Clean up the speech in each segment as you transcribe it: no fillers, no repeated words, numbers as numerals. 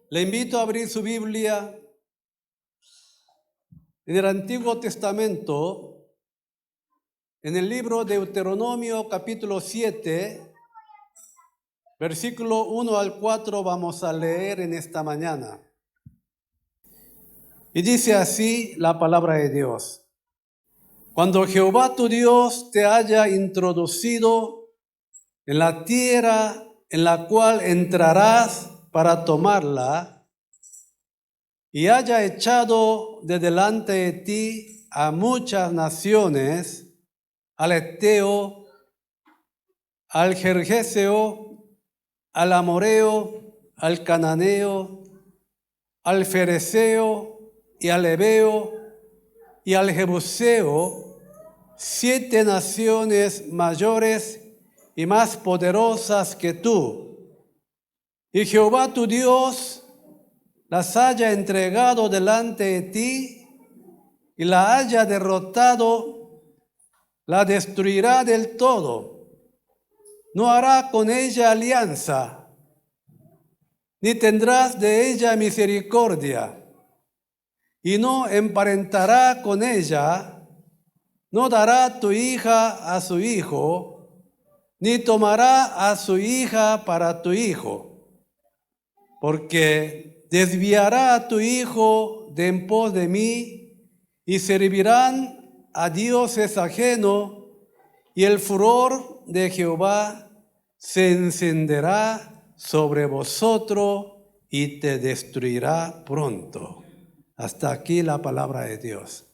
Le invito a abrir su Biblia en el Antiguo Testamento, en el libro de Deuteronomio capítulo 7, versículo 1 al 4 vamos a leer en esta mañana. Y dice así la palabra de Dios. Cuando Jehová tu Dios te haya introducido en la tierra en la cual entrarás para tomarla, y haya echado de delante de ti a muchas naciones, al Eteo, al Gergeseo, al Amoreo, al Cananeo, al Fereceo y al Heveo y al Jebuseo, 7 naciones mayores y más poderosas que tú. Y Jehová tu Dios las haya entregado delante de ti y la haya derrotado, la destruirá del todo. No hará con ella alianza, ni tendrás de ella misericordia, y no emparentará con ella, no dará tu hija a su hijo, ni tomará a su hija para tu hijo, porque desviará a tu hijo de en pos de mí, y servirán a dioses ajenos, y el furor de Jehová se encenderá sobre vosotros y te destruirá pronto. Hasta aquí la palabra de Dios.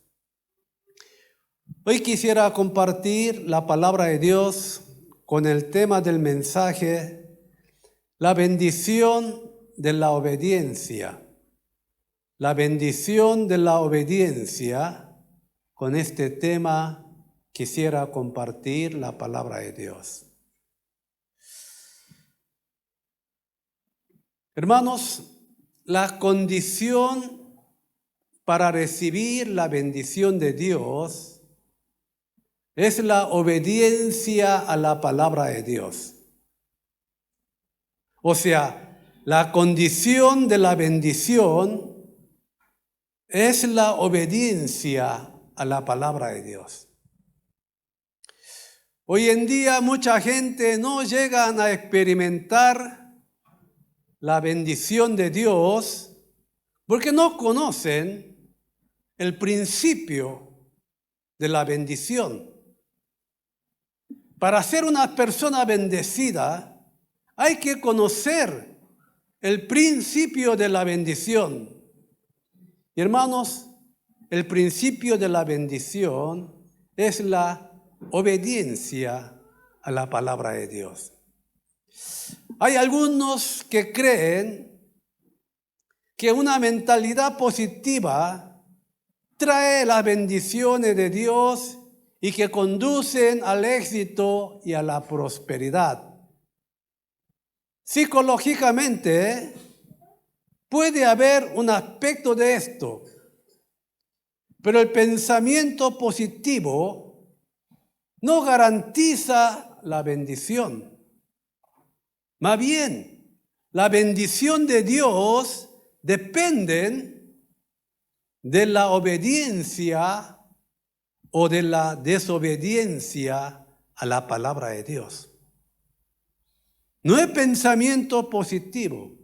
Hoy quisiera compartir la palabra de Dios con el tema del mensaje, la bendición de la obediencia. La bendición de la obediencia. Con este tema quisiera compartir la palabra de Dios. Hermanos, la condición para recibir la bendición de Dios es la obediencia a la palabra de Dios. O sea, la condición de la bendición es la obediencia a la palabra de Dios. Hoy en día mucha gente no llega a experimentar la bendición de Dios porque no conocen el principio de la bendición. Para ser una persona bendecida hay que conocer el principio de la bendición. Y hermanos, el principio de la bendición es la obediencia a la palabra de Dios. Hay algunos que creen que una mentalidad positiva trae las bendiciones de Dios y que conducen al éxito y a la prosperidad. Psicológicamente puede haber un aspecto de esto, pero el pensamiento positivo no garantiza la bendición. Más bien, la bendición de Dios depende de la obediencia o de la desobediencia a la palabra de Dios. No es pensamiento positivo.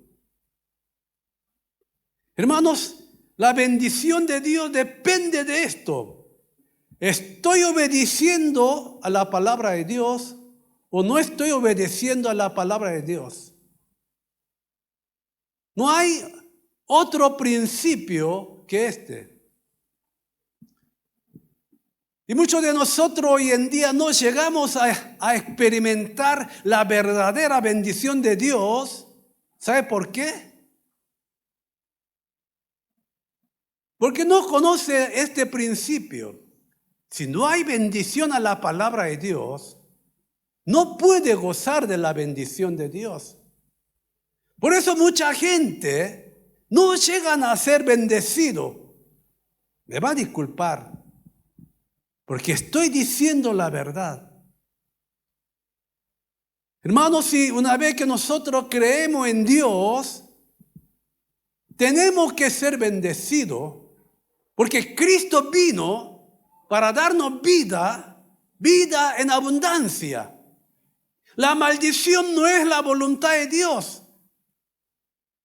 Hermanos, la bendición de Dios depende de esto. ¿Estoy obedeciendo a la palabra de Dios o no estoy obedeciendo a la palabra de Dios? No hay otro principio que este. Y muchos de nosotros hoy en día no llegamos a experimentar la verdadera bendición de Dios. ¿Sabe por qué? Porque no conoce este principio. Si no hay bendición a la palabra de Dios, no puede gozar de la bendición de Dios. Por eso mucha gente no llegan a ser bendecidos. Me va a disculpar, porque estoy diciendo la verdad. Hermanos, si una vez que nosotros creemos en Dios, tenemos que ser bendecidos porque Cristo vino para darnos vida, vida en abundancia. La maldición no es la voluntad de Dios.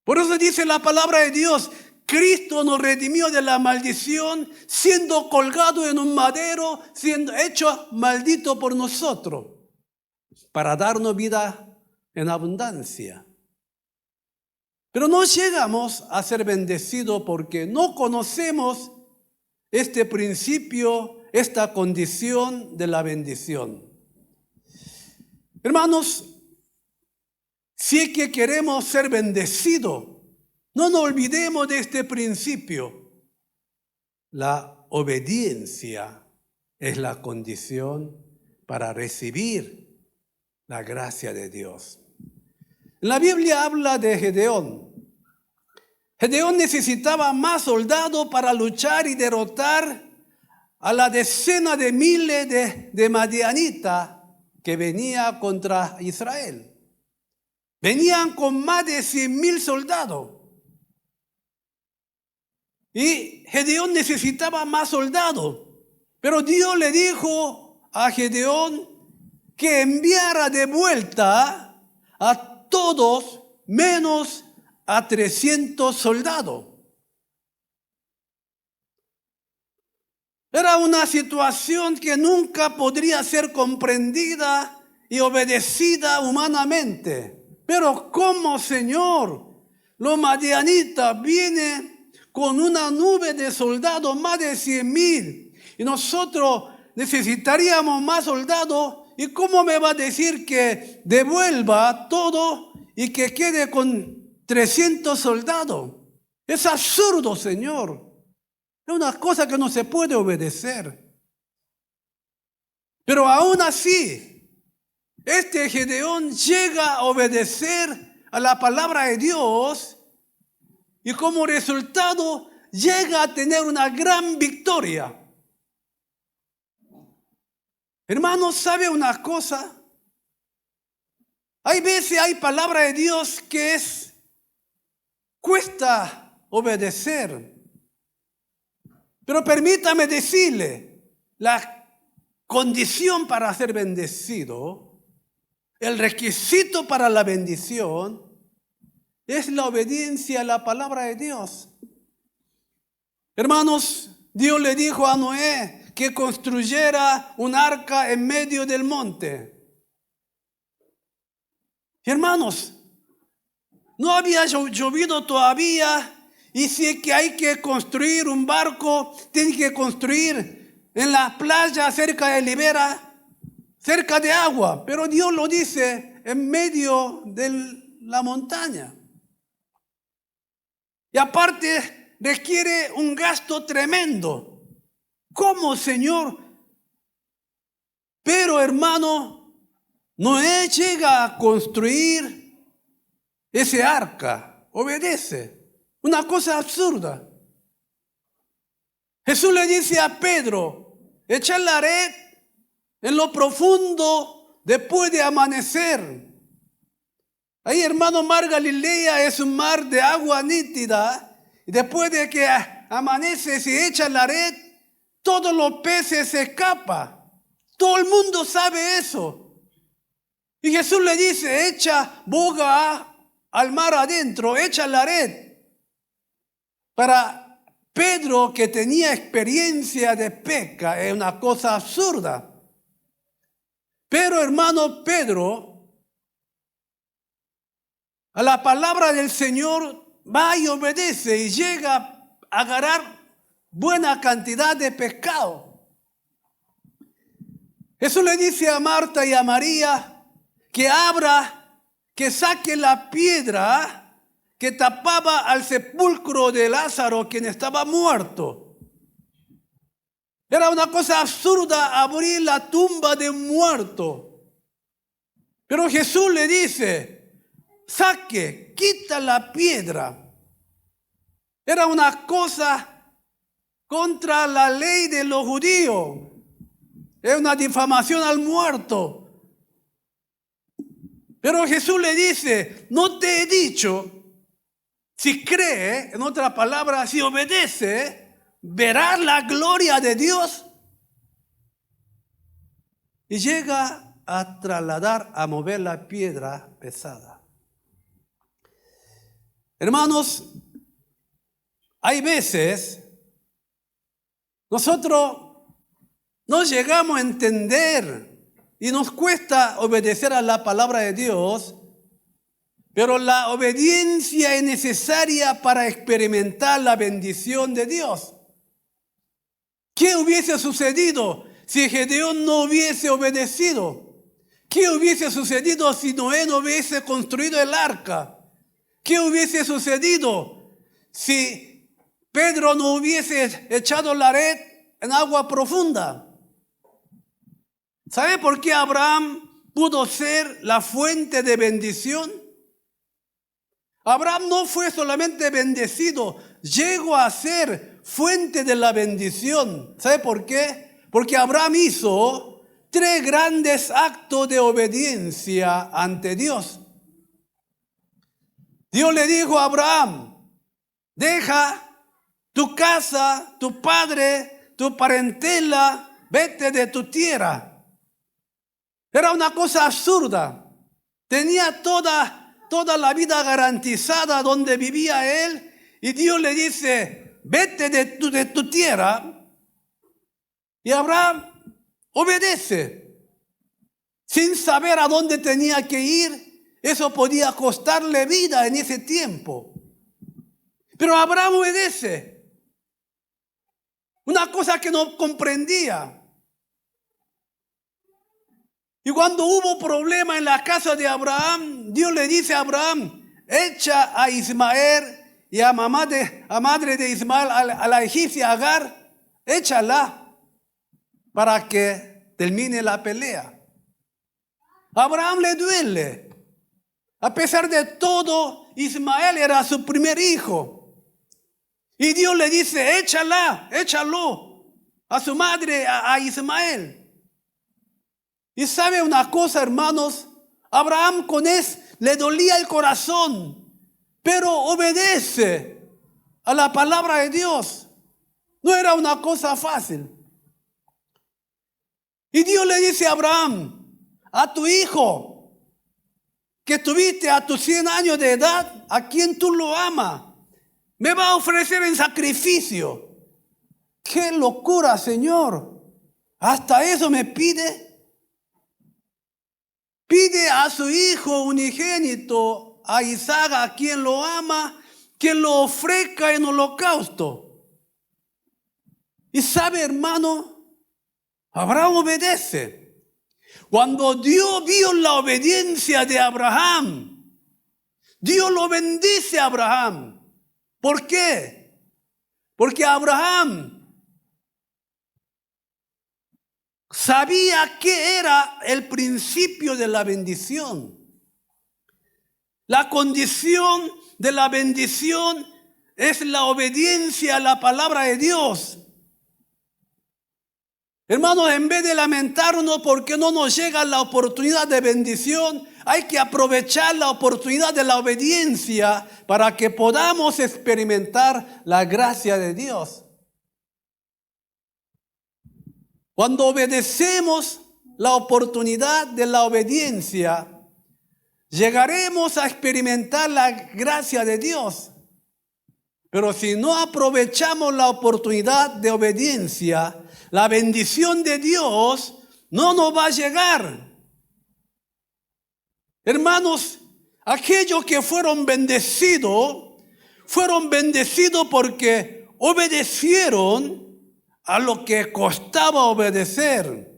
Por eso dice la palabra de Dios, Cristo nos redimió de la maldición, siendo colgado en un madero, siendo hecho maldito por nosotros, para darnos vida en abundancia. Pero no llegamos a ser bendecidos porque no conocemos este principio, esta condición de la bendición. Hermanos, si es que queremos ser bendecidos, no nos olvidemos de este principio. La obediencia es la condición para recibir la gracia de Dios. La Biblia habla de Gedeón. Gedeón necesitaba más soldados para luchar y derrotar a la decena de miles de madianitas que venía contra Israel. Venían con más de 100,000 soldados. Y Gedeón necesitaba más soldados. Pero Dios le dijo a Gedeón que enviara de vuelta a todos menos a 300 soldados. Era una situación que nunca podría ser comprendida y obedecida humanamente. Pero ¿cómo, Señor? Los madianitas vienen con una nube de soldados, más de 100,000. Y nosotros necesitaríamos más soldados. ¿Y cómo me va a decir que devuelva todo y que quede con 300 soldados? Es absurdo, Señor. Es una cosa que no se puede obedecer. Pero aún así, este Gedeón llega a obedecer a la palabra de Dios y como resultado llega a tener una gran victoria. Hermanos, ¿sabe una cosa? Hay veces hay palabra de Dios que cuesta obedecer. Pero permítame decirle, la condición para ser bendecido, el requisito para la bendición, es la obediencia a la palabra de Dios. Hermanos, Dios le dijo a Noé que construyera un arca en medio del monte. Y hermanos, no había llovido todavía. Y si es que hay que construir un barco, tiene que construir en la playa cerca de Libera, cerca de agua. Pero Dios lo dice en medio de la montaña. Y aparte requiere un gasto tremendo. ¿Cómo, Señor? Pero hermano, Noé llega a construir ese arca. Obedece. Una cosa absurda. Jesús le dice a Pedro, echa la red en lo profundo después de amanecer. Ahí, hermano, Mar Galilea es un mar de agua nítida. Y después de que amanece, si echa la red, todos los peces se escapan. Todo el mundo sabe eso. Y Jesús le dice, echa boga al mar adentro, echa la red. Para Pedro, que tenía experiencia de pesca, es una cosa absurda. Pero hermano Pedro, a la palabra del Señor va y obedece y llega a agarrar buena cantidad de pescado. Jesús le dice a Marta y a María que abra, que saque la piedra que tapaba al sepulcro de Lázaro, quien estaba muerto. Era una cosa absurda abrir la tumba de un muerto. Pero Jesús le dice, saque, quita la piedra. Era una cosa contra la ley de los judíos. Es una difamación al muerto. Pero Jesús le dice, no te he dicho si cree, en otra palabra, si obedece, verá la gloria de Dios y llega a trasladar, a mover la piedra pesada. Hermanos, hay veces nosotros no llegamos a entender y nos cuesta obedecer a la palabra de Dios, pero la obediencia es necesaria para experimentar la bendición de Dios. ¿Qué hubiese sucedido si Gedeón no hubiese obedecido? ¿Qué hubiese sucedido si Noé no hubiese construido el arca? ¿Qué hubiese sucedido si Pedro no hubiese echado la red en agua profunda? ¿Sabe por qué Abraham pudo ser la fuente de bendición? Abraham no fue solamente bendecido, llegó a ser fuente de la bendición. ¿Sabe por qué? Porque Abraham hizo 3 grandes actos de obediencia ante Dios. Dios le dijo a Abraham: deja tu casa, tu padre, tu parentela, vete de tu tierra. Era una cosa absurda. Tenía toda la vida garantizada donde vivía él, y Dios le dice: vete de tu tierra. Y Abraham obedece, sin saber a dónde tenía que ir. Eso podía costarle vida en ese tiempo. Pero Abraham obedece. Una cosa que no comprendía. Y cuando hubo problema en la casa de Abraham, Dios le dice a Abraham: echa a Ismael y a madre de Ismael, a la egipcia Agar, échala para que termine la pelea. A Abraham le duele. A pesar de todo, Ismael era su primer hijo. Y Dios le dice: échalo a su madre, a Ismael. Y sabe una cosa, hermanos, Abraham con eso le dolía el corazón, pero obedece a la palabra de Dios. No era una cosa fácil. Y Dios le dice a Abraham: a tu hijo que tuviste a tus 100 años de edad, a quien tú lo amas, me va a ofrecer en sacrificio. ¡Qué locura, Señor! ¿Hasta eso me pide? Pide a su hijo unigénito, a Isaac, a quien lo ama, que lo ofrezca en holocausto. Y sabe, hermano, Abraham obedece. Cuando Dios vio la obediencia de Abraham, Dios lo bendice a Abraham. ¿Por qué? Porque Abraham sabía qué era el principio de la bendición. La condición de la bendición es la obediencia a la palabra de Dios. Hermanos, en vez de lamentarnos porque no nos llega la oportunidad de bendición, hay que aprovechar la oportunidad de la obediencia para que podamos experimentar la gracia de Dios. Cuando obedecemos la oportunidad de la obediencia, llegaremos a experimentar la gracia de Dios. Pero si no aprovechamos la oportunidad de obediencia, la bendición de Dios no nos va a llegar. Hermanos, aquellos que fueron bendecidos porque obedecieron a lo que costaba obedecer.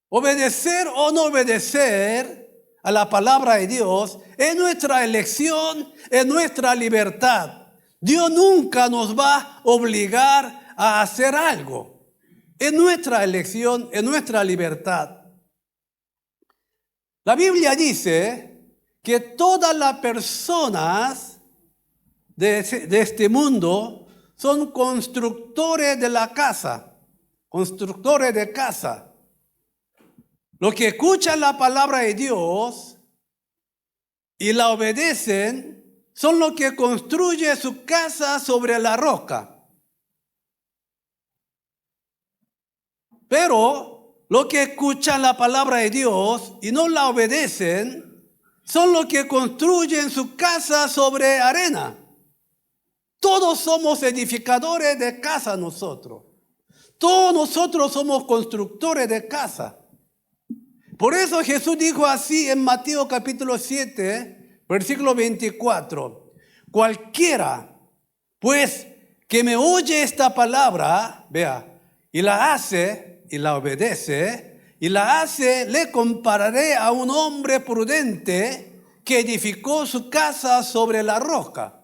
Obedecer o no obedecer a la palabra de Dios es nuestra elección, es nuestra libertad. Dios nunca nos va a obligar a hacer algo. Es nuestra elección, es nuestra libertad. La Biblia dice que todas las personas de este mundo son constructores de la casa, constructores de casa. Los que escuchan la palabra de Dios y la obedecen son los que construyen su casa sobre la roca. Pero los que escuchan la palabra de Dios y no la obedecen, son los que construyen su casa sobre arena. Todos somos edificadores de casa nosotros. Todos nosotros somos constructores de casa. Por eso Jesús dijo así en Mateo capítulo 7, versículo 24. Cualquiera, pues, que me oye esta palabra, vea, y la hace, y la obedece, y la hace, le compararé a un hombre prudente que edificó su casa sobre la roca.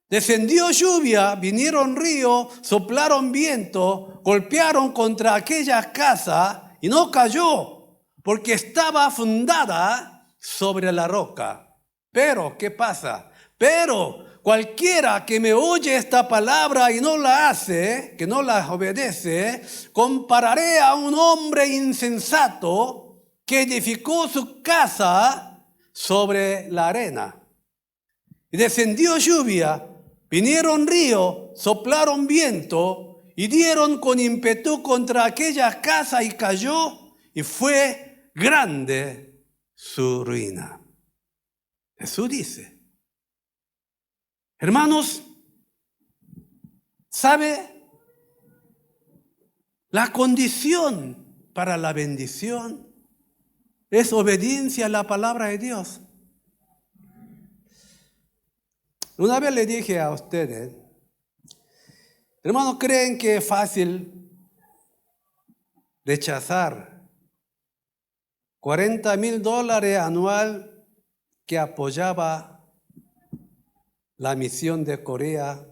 Descendió lluvia, vinieron ríos, soplaron viento, golpearon contra aquella casa y no cayó, porque estaba fundada sobre la roca. Pero, ¿qué pasa? Pero cualquiera que me oye esta palabra y no la hace, que no la obedece, compararé a un hombre insensato que edificó su casa sobre la arena. Y descendió lluvia, vinieron ríos, soplaron viento y dieron con ímpetu contra aquella casa y cayó, y fue grande su ruina. Jesús dice, hermanos, ¿sabe? La condición para la bendición es obediencia a la palabra de Dios. Una vez le dije a ustedes, hermanos, ¿creen que es fácil rechazar $40,000 anual que apoyaba la misión de Corea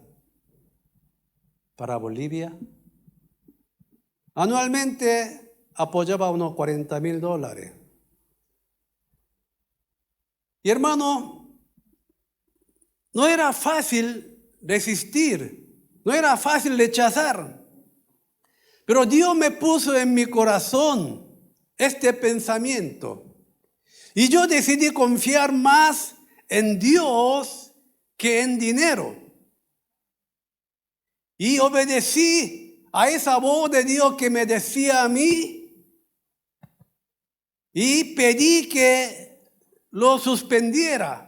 para Bolivia? Anualmente apoyaba unos $40,000. Y hermano, no era fácil resistir, no era fácil rechazar. Pero Dios me puso en mi corazón este pensamiento. Y yo decidí confiar más en Dios que en dinero. Y obedecí a esa voz de Dios que me decía a mí. Y pedí que lo suspendiera.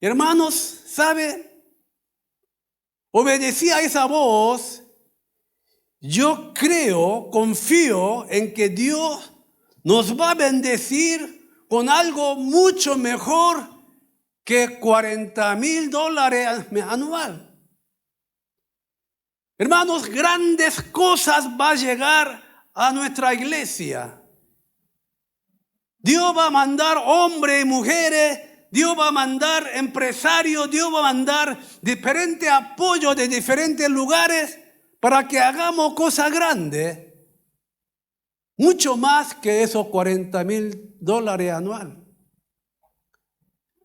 Hermanos, ¿sabe? Obedecí a esa voz. Yo creo, confío en que Dios nos va a bendecir con algo mucho mejor que $40,000 anual. Hermanos, grandes cosas va a llegar a nuestra iglesia. Dios va a mandar hombres y mujeres. Dios va a mandar empresarios, Dios va a mandar diferentes apoyos de diferentes lugares para que hagamos cosas grandes. Mucho más que esos $40,000 anual.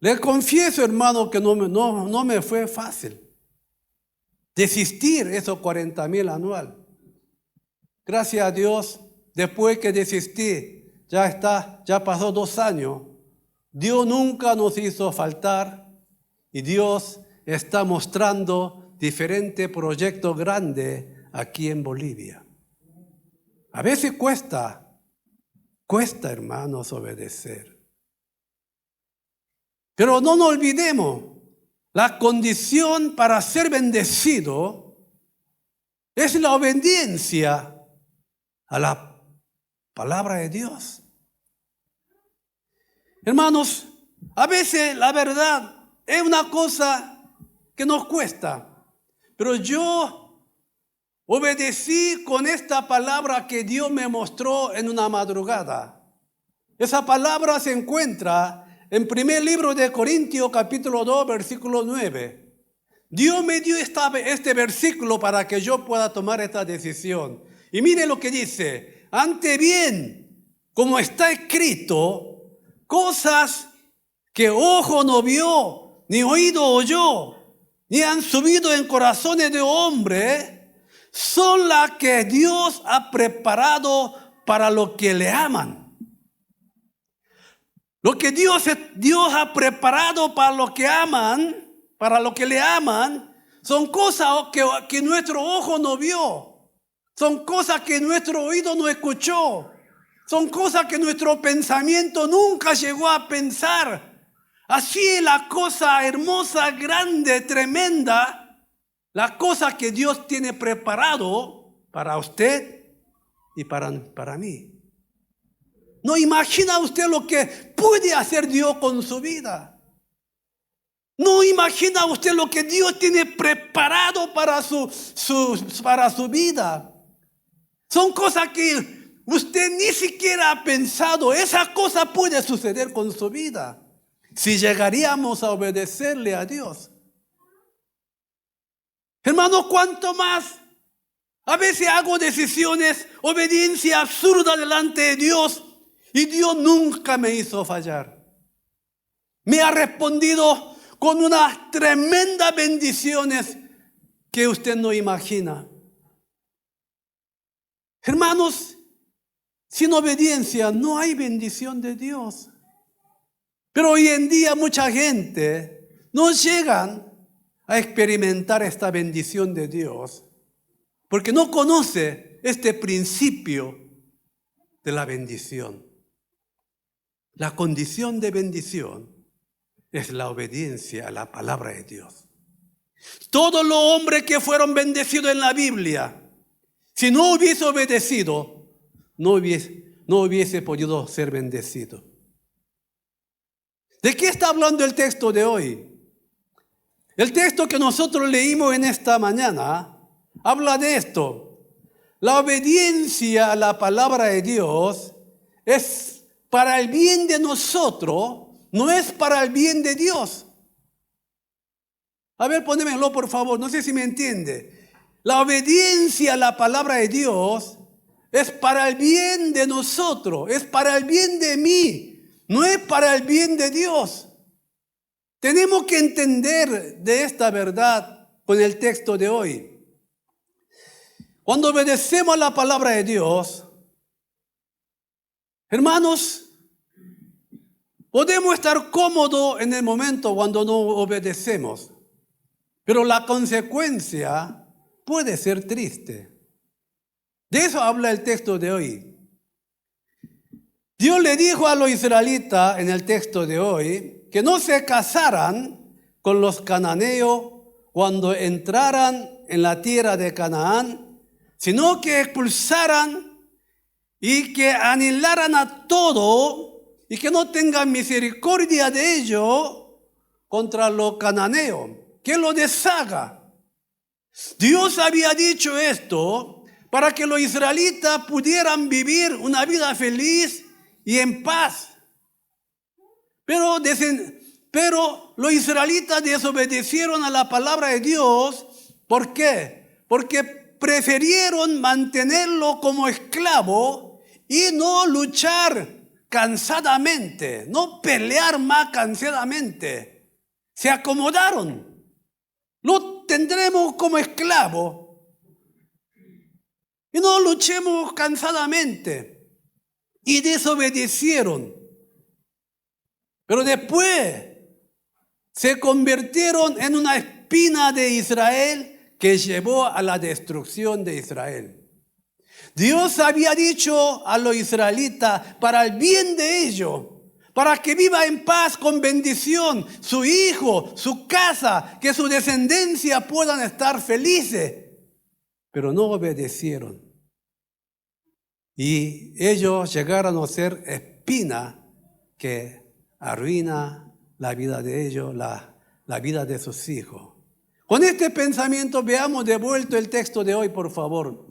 Les confieso, hermano, que no me fue fácil desistir esos $40,000 anual. Gracias a Dios, después que desistí, ya pasó 2 años. Dios nunca nos hizo faltar y Dios está mostrando diferentes proyectos grandes aquí en Bolivia. A veces cuesta, hermanos, obedecer. Pero no nos olvidemos, la condición para ser bendecido es la obediencia a la palabra de Dios. Hermanos, a veces la verdad es una cosa que nos cuesta, pero yo obedecí con esta palabra que Dios me mostró en una madrugada. Esa palabra se encuentra en primer libro de Corintios capítulo 2, versículo 9. Dios me dio este versículo para que yo pueda tomar esta decisión. Y mire lo que dice, ante bien, como está escrito, cosas que ojo no vio, ni oído oyó, ni han subido en corazones de hombre, son las que Dios ha preparado para los que le aman. Lo que Dios ha preparado para los que aman, para los que le aman, son cosas que nuestro ojo no vio. Son cosas que nuestro oído no escuchó. Son cosas que nuestro pensamiento nunca llegó a pensar. Así es la cosa hermosa, grande, tremenda, la cosa que Dios tiene preparado para usted y para mí. ¿No imagina usted lo que puede hacer Dios con su vida? ¿No imagina usted lo que Dios tiene preparado para su vida? Son cosas que usted ni siquiera ha pensado. Esa cosa puede suceder con su vida si llegaríamos a obedecerle a Dios. Hermano, ¿cuánto más? A veces hago decisiones, obediencia absurda delante de Dios, y Dios nunca me hizo fallar. Me ha respondido con unas tremendas bendiciones que usted no imagina. Hermanos, sin obediencia no hay bendición de Dios. Pero hoy en día mucha gente no llegan a experimentar esta bendición de Dios porque no conoce este principio de la bendición. La condición de bendición es la obediencia a la palabra de Dios. Todos los hombres que fueron bendecidos en la Biblia, si no hubiese obedecido, no hubiese podido ser bendecido. ¿De qué está hablando el texto de hoy? El texto que nosotros leímos en esta mañana habla de esto. La obediencia a la palabra de Dios es para el bien de nosotros, no es para el bien de Dios. A ver, ponémelo por favor, no sé si me entiende. La obediencia a la palabra de Dios es para el bien de nosotros, es para el bien de mí, no es para el bien de Dios. Tenemos que entender de esta verdad con el texto de hoy. Cuando obedecemos a la palabra de Dios, hermanos, podemos estar cómodos en el momento cuando no obedecemos, pero la consecuencia puede ser triste. De eso habla el texto de hoy. Dios le dijo a los israelitas en el texto de hoy que no se casaran con los cananeos cuando entraran en la tierra de Canaán, sino que expulsaran y que aniquilaran a todo y que no tengan misericordia de ellos contra los cananeos, que lo deshaga. Dios había dicho esto para que los israelitas pudieran vivir una vida feliz y en paz. Pero los israelitas desobedecieron a la palabra de Dios. ¿Por qué? Porque prefirieron mantenerlo como esclavo y no luchar cansadamente, no pelear más cansadamente. Se acomodaron. Lo tendremos como esclavo y no luchemos cansadamente. Y desobedecieron. Pero después se convirtieron en una espina de Israel que llevó a la destrucción de Israel. Dios había dicho a los israelitas para el bien de ellos, para que viva en paz con bendición, su hijo, su casa, que su descendencia puedan estar felices. Pero no obedecieron. Y ellos llegaron a ser espina que arruina la vida de ellos, la vida de sus hijos. Con este pensamiento veamos de vuelta el texto de hoy, por favor.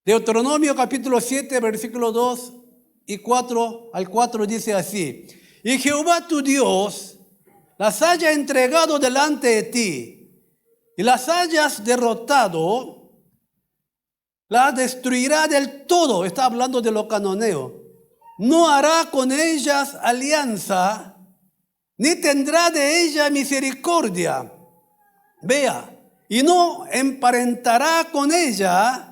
Deuteronomio capítulo 7, versículo 2 y 4 al 4 dice así: y Jehová tu Dios las haya entregado delante de ti y las hayas derrotado, la destruirá del todo. Está hablando de los cananeos. No hará con ellas alianza, ni tendrá de ella misericordia. Vea, y no emparentará con ella,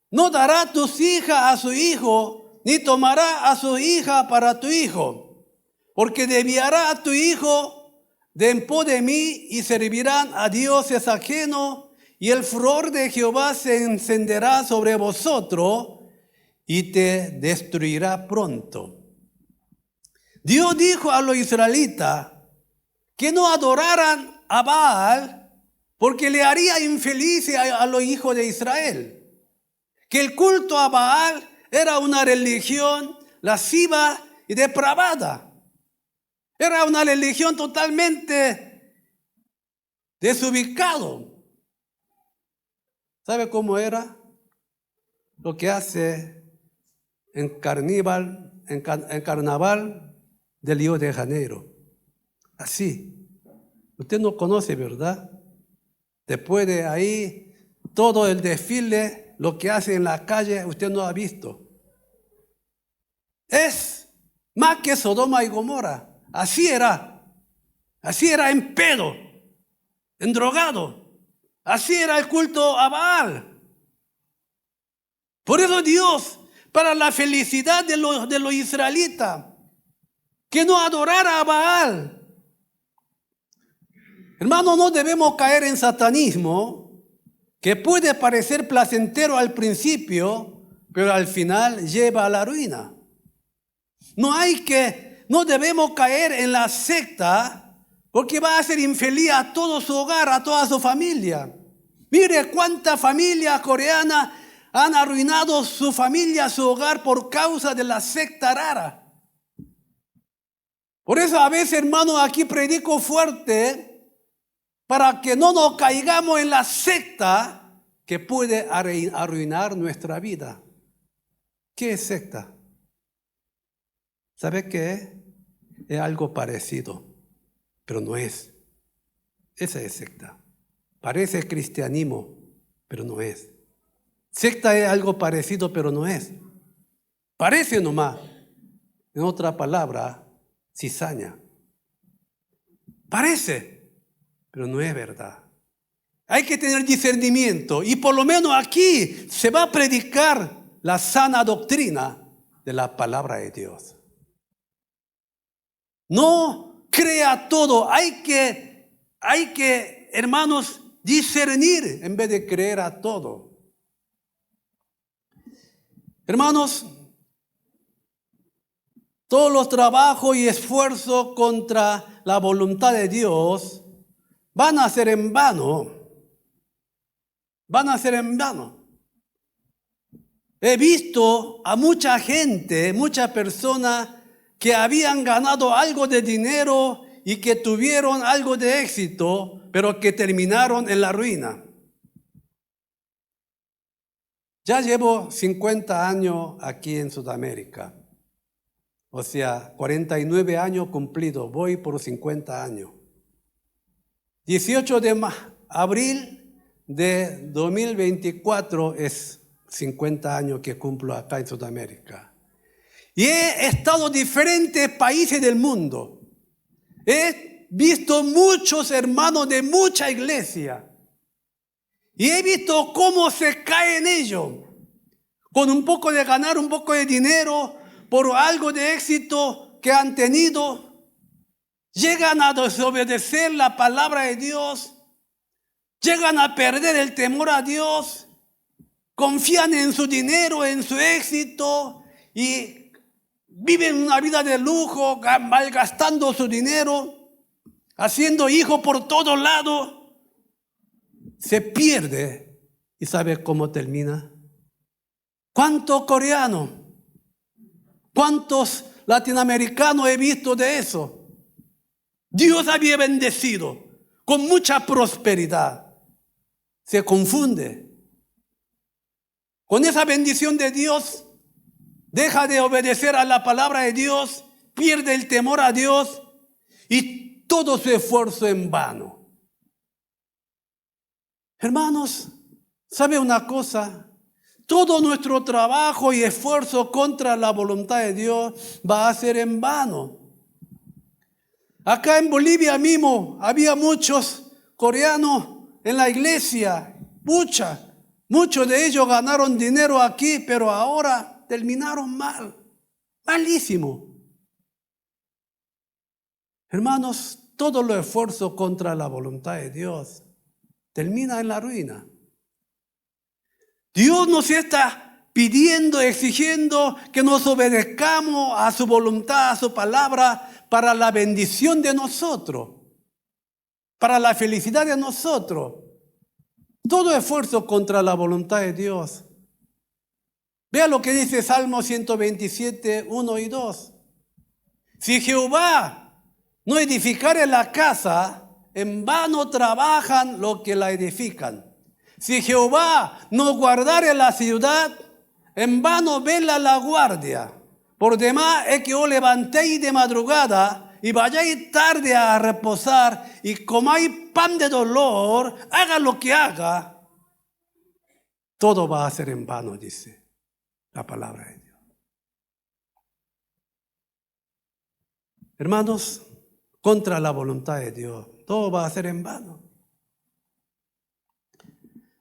no dará tus hijas a su hijo, ni tomará a su hija para tu hijo. porque desviará a tu hijo de en pos de mí y servirán a dioses ajenos, y el furor de Jehová se encenderá sobre vosotros y te destruirá pronto. Dios dijo a los israelitas que no adoraran a Baal porque le haría infeliz a los hijos de Israel. Que el culto a Baal era una religión lasciva y depravada. Era una religión totalmente desubicado. ¿Sabe cómo era? Lo que hace en carnaval de Río de Janeiro. Así. Usted no conoce, ¿verdad? Después de ahí, todo el desfile, lo que hace en la calle, usted no ha visto. Es más que Sodoma y Gomorra. Así era en pedo, en drogado. Así era el culto a Baal. Por eso Dios, para la felicidad de los israelitas, que no adorara a Baal. Hermano, no debemos caer en satanismo, que puede parecer placentero al principio, pero al final lleva a la ruina. No debemos caer en la secta, porque va a hacer infeliz a todo su hogar, a toda su familia. Mire cuántas familias coreanas han arruinado su familia, su hogar, por causa de la secta rara. Por eso a veces, hermano, aquí predico fuerte para que no nos caigamos en la secta que puede arruinar nuestra vida. ¿Qué es secta? ¿Sabe qué es? Es algo parecido, pero no es. Esa es secta. Parece cristianismo, pero no es. Secta es algo parecido, pero no es. Parece nomás. En otra palabra, cizaña. Parece, pero no es verdad. Hay que tener discernimiento, y por lo menos aquí se va a predicar la sana doctrina de la palabra de Dios. No crea todo, hay que, hermanos, discernir en vez de creer a todo. Hermanos, todos los trabajos y esfuerzos contra la voluntad de Dios van a ser en vano. Van a ser en vano. He visto a mucha gente, muchas personas que habían ganado algo de dinero y que tuvieron algo de éxito, pero que terminaron en la ruina. Ya llevo 50 años aquí en Sudamérica. O sea, 49 años cumplidos, voy por 50 años. 18 de abril de 2024 es 50 años que cumplo acá en Sudamérica. Y he estado en diferentes países del mundo. He visto muchos hermanos de mucha iglesia. Y he visto cómo se caen ellos. Con un poco de ganar, un poco de dinero, por algo de éxito que han tenido, llegan a desobedecer la palabra de Dios, llegan a perder el temor a Dios, confían en su dinero, en su éxito, y viven una vida de lujo, malgastando su dinero, haciendo hijos por todos lados. Se pierde. ¿Y sabe cómo termina? ¿Cuántos coreanos? ¿Cuántos latinoamericanos he visto de eso? Dios había bendecido con mucha prosperidad. Se confunde. Con esa bendición de Dios, deja de obedecer a la palabra de Dios, pierde el temor a Dios y todo su esfuerzo en vano. Hermanos, ¿sabe una cosa? Todo nuestro trabajo y esfuerzo contra la voluntad de Dios va a ser en vano. Acá en Bolivia mismo había muchos coreanos en la iglesia, muchos de ellos ganaron dinero aquí, pero ahora terminaron mal, malísimo. Hermanos, todos los esfuerzos contra la voluntad de Dios terminan en la ruina. Dios nos está pidiendo, exigiendo que nos obedezcamos a su voluntad, a su palabra, para la bendición de nosotros, para la felicidad de nosotros. Todo esfuerzo contra la voluntad de Dios. Vea lo que dice Salmo 127, 1 y 2. Si Jehová no edificare la casa, en vano trabajan los que la edifican. Si Jehová no guardare la ciudad, en vano vela la guardia. Por demás es que os levantéis de madrugada y vayáis tarde a reposar y comáis pan de dolor, haga lo que haga, todo va a ser en vano, dice la palabra de Dios. Hermanos, contra la voluntad de Dios, todo va a ser en vano.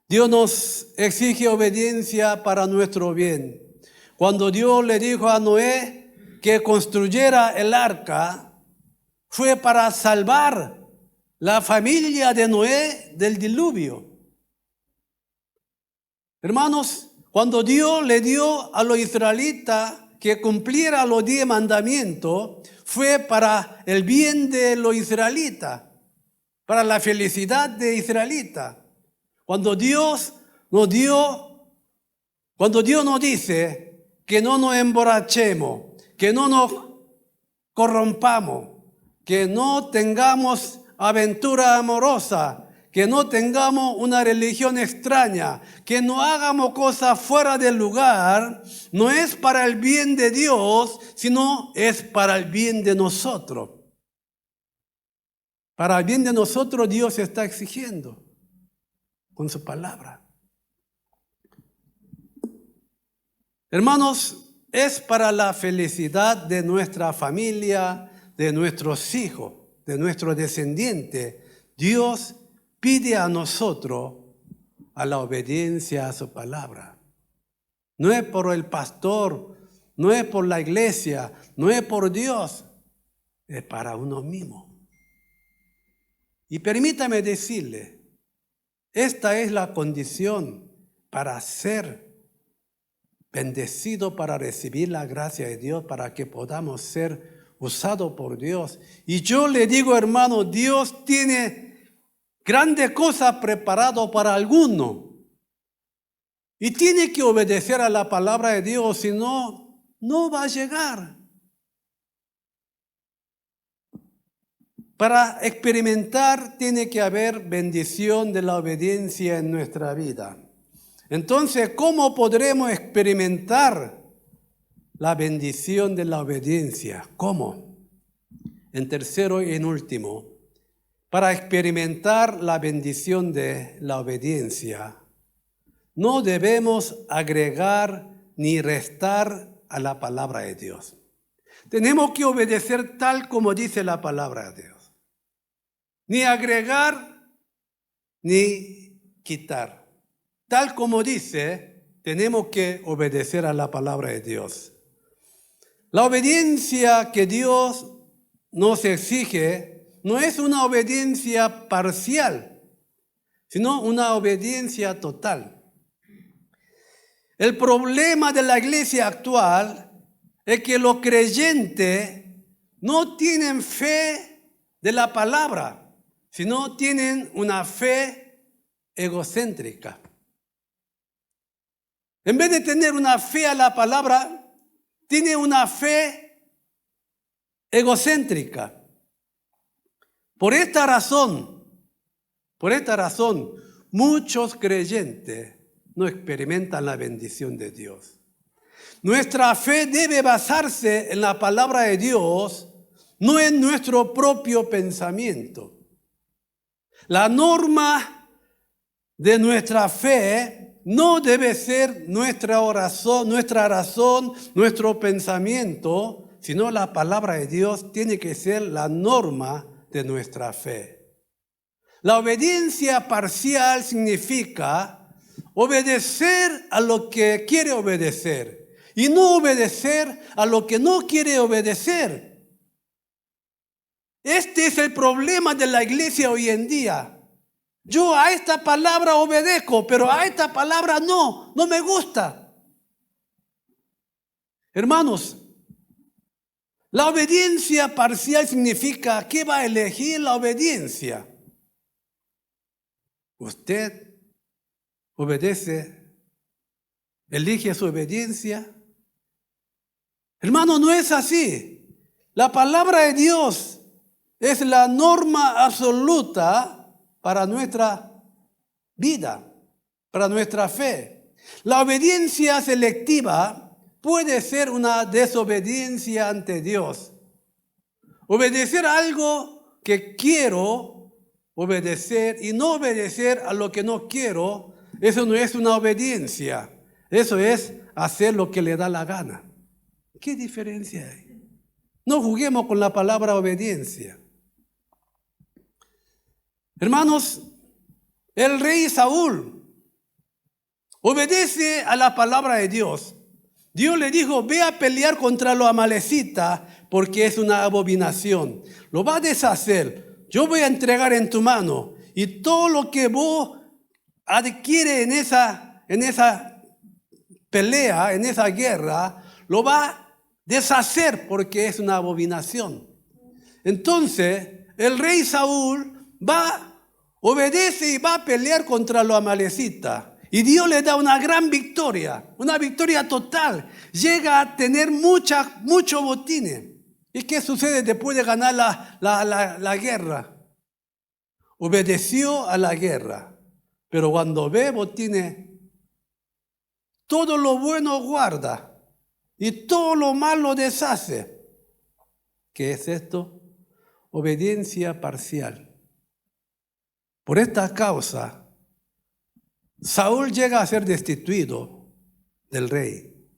Dios nos exige obediencia para nuestro bien. Cuando Dios le dijo a Noé que construyera el arca, fue para salvar la familia de Noé del diluvio. Hermanos, cuando Dios le dio a los israelitas que cumpliera los 10 mandamientos, fue para el bien de los israelitas, para la felicidad de israelitas. Cuando Dios nos dice que no nos emborrachemos, que no nos corrompamos, que no tengamos aventura amorosa, que no tengamos una religión extraña, que no hagamos cosas fuera del lugar, no es para el bien de Dios, sino es para el bien de nosotros. Para el bien de nosotros Dios está exigiendo con su palabra. Hermanos, es para la felicidad de nuestra familia, de nuestros hijos, de nuestros descendientes. Dios pide a nosotros a la obediencia a su palabra. No es por el pastor, no es por la iglesia, no es por Dios, es para uno mismo. Y permítame decirle, esta es la condición para ser bendecido, para recibir la gracia de Dios, para que podamos ser usados por Dios. Y yo le digo, hermano, Dios tiene grandes cosas preparadas para alguno. Y tiene que obedecer a la palabra de Dios, si no, no va a llegar. Para experimentar tiene que haber bendición de la obediencia en nuestra vida. Entonces, ¿cómo podremos experimentar la bendición de la obediencia? ¿Cómo? En tercero y en último, para experimentar la bendición de la obediencia, no debemos agregar ni restar a la palabra de Dios. Tenemos que obedecer tal como dice la palabra de Dios. Ni agregar, ni quitar. Tal como dice, tenemos que obedecer a la palabra de Dios. La obediencia que Dios nos exige no es una obediencia parcial, sino una obediencia total. El problema de la iglesia actual es que los creyentes no tienen fe de la palabra, sino tienen una fe egocéntrica. En vez de tener una fe a la palabra, tiene una fe egocéntrica. Por esta razón, muchos creyentes no experimentan la bendición de Dios. Nuestra fe debe basarse en la palabra de Dios, no en nuestro propio pensamiento. La norma de nuestra fe no debe ser nuestra razón, nuestro pensamiento, sino la palabra de Dios tiene que ser la norma de nuestra fe. La obediencia parcial significa obedecer a lo que quiere obedecer y no obedecer a lo que no quiere obedecer. Este es el problema de la iglesia hoy en día. Yo a esta palabra obedezco, pero a esta palabra no me gusta. Hermanos, la obediencia parcial significa, ¿qué va a elegir la obediencia? Usted obedece, elige su obediencia. Hermano, no es así. La palabra de Dios es la norma absoluta para nuestra vida, para nuestra fe. La obediencia selectiva puede ser una desobediencia ante Dios. Obedecer a algo que quiero obedecer y no obedecer a lo que no quiero, eso no es una obediencia. Eso es hacer lo que le da la gana. ¿Qué diferencia hay? No juguemos con la palabra obediencia. Hermanos, el rey Saúl obedece a la palabra de Dios. Dios le dijo, ve a pelear contra los amalecitas porque es una abominación. Lo va a deshacer. Yo voy a entregar en tu mano. Y todo lo que vos adquieres en esa pelea, en esa guerra, lo va a deshacer porque es una abominación. Entonces, el rey Saúl obedece y va a pelear contra los amalecitas. Y Dios le da una gran victoria, una victoria total. Llega a tener mucho botines. ¿Y qué sucede después de ganar la guerra? Obedeció a la guerra. Pero cuando ve botines, todo lo bueno guarda y todo lo malo deshace. ¿Qué es esto? Obediencia parcial. Por esta causa, Saúl llega a ser destituido del rey.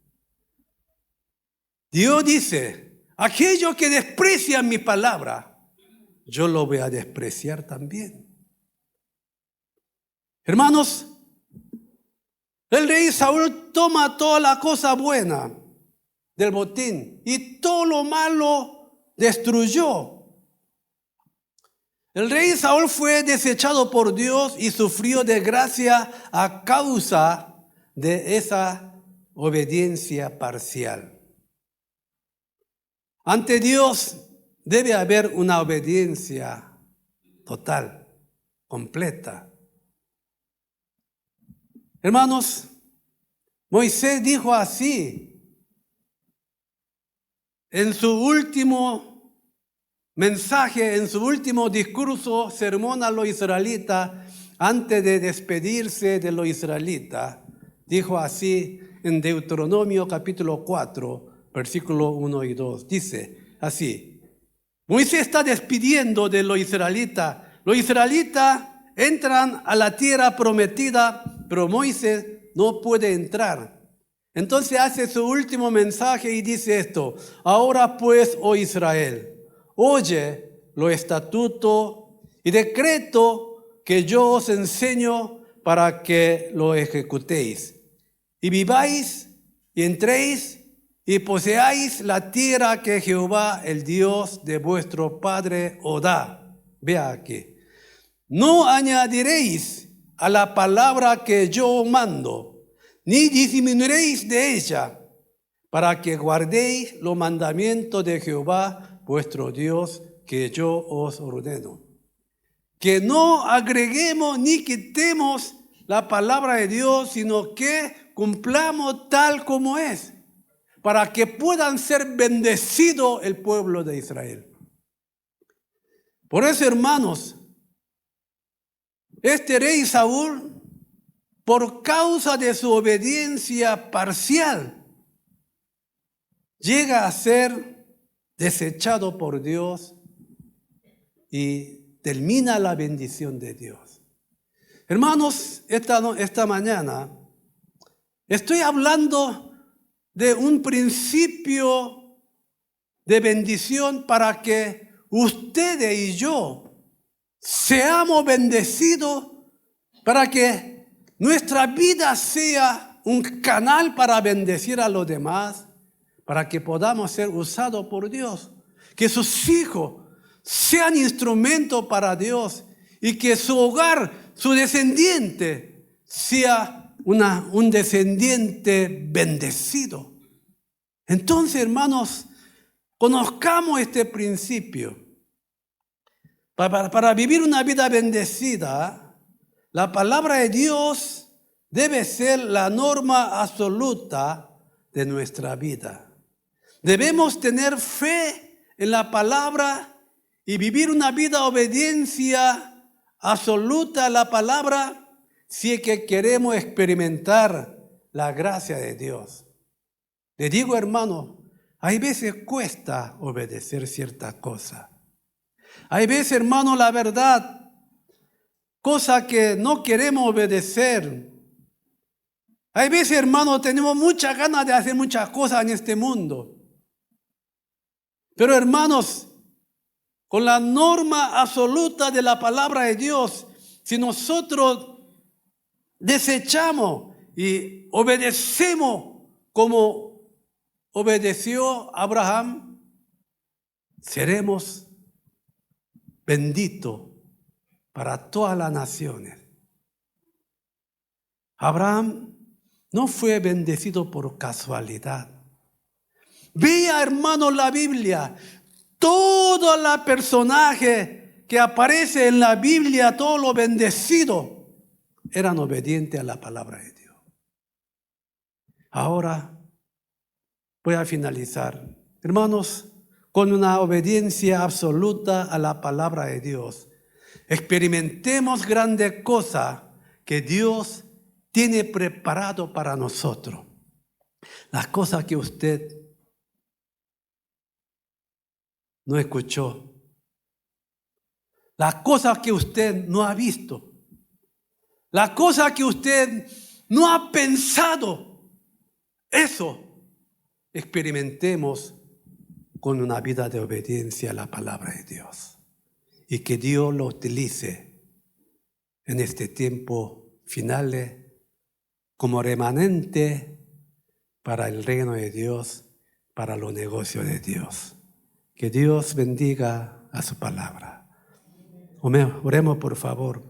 Dios dice, aquellos que desprecian mi palabra, yo lo voy a despreciar también. Hermanos, el rey Saúl toma toda la cosa buena del botín y todo lo malo destruyó. El rey Saúl fue desechado por Dios y sufrió desgracia a causa de esa obediencia parcial. Ante Dios debe haber una obediencia total, completa. Hermanos, Moisés dijo así en su último mensaje, en su último discurso, sermón a los israelitas, antes de despedirse de los israelitas, dijo así en Deuteronomio capítulo 4, versículo 1 y 2. Dice así, Moisés está despidiendo de los israelitas. Los israelitas entran a la tierra prometida, pero Moisés no puede entrar. Entonces hace su último mensaje y dice esto, ahora pues, oh Israel, oye los estatutos y decretos que yo os enseño para que lo ejecutéis. Y viváis y entréis y poseáis la tierra que Jehová, el Dios de vuestro Padre, os da. Vea aquí. No añadiréis a la palabra que yo mando, ni disminuiréis de ella, para que guardéis los mandamientos de Jehová, vuestro Dios, que yo os ordeno. Que no agreguemos ni quitemos la palabra de Dios, sino que cumplamos tal como es, para que puedan ser bendecidos el pueblo de Israel. Por eso, hermanos, este rey Saúl, por causa de su obediencia parcial, llega a ser desechado por Dios y termina la bendición de Dios. Hermanos, esta mañana estoy hablando de un principio de bendición para que ustedes y yo seamos bendecidos, para que nuestra vida sea un canal para bendecir a los demás, para que podamos ser usados por Dios, que sus hijos sean instrumento para Dios y que su hogar, su descendiente, sea un descendiente bendecido. Entonces, hermanos, conozcamos este principio. Para vivir una vida bendecida, la palabra de Dios debe ser la norma absoluta de nuestra vida. Debemos tener fe en la palabra y vivir una vida de obediencia absoluta a la palabra si es que queremos experimentar la gracia de Dios. Le digo, hermano, hay veces cuesta obedecer ciertas cosas. Hay veces, hermano, la verdad, cosas que no queremos obedecer. Hay veces, hermano, tenemos muchas ganas de hacer muchas cosas en este mundo. Pero, hermanos, con la norma absoluta de la palabra de Dios, si nosotros desechamos y obedecemos como obedeció Abraham, seremos benditos para todas las naciones. Abraham no fue bendecido por casualidad. Vea, hermano, la Biblia. Todos los personajes que aparecen en la Biblia, todos los bendecidos, eran obedientes a la palabra de Dios. Ahora voy a finalizar, hermanos, con una obediencia absoluta a la palabra de Dios. Experimentemos grandes cosas que Dios tiene preparado para nosotros. Las cosas que usted no escuchó, las cosas que usted no ha visto, las cosas que usted no ha pensado, eso experimentemos con una vida de obediencia a la palabra de Dios. Y que Dios lo utilice en este tiempo final como remanente para el reino de Dios, para los negocios de Dios. Que Dios bendiga a su palabra. Oremos, por favor.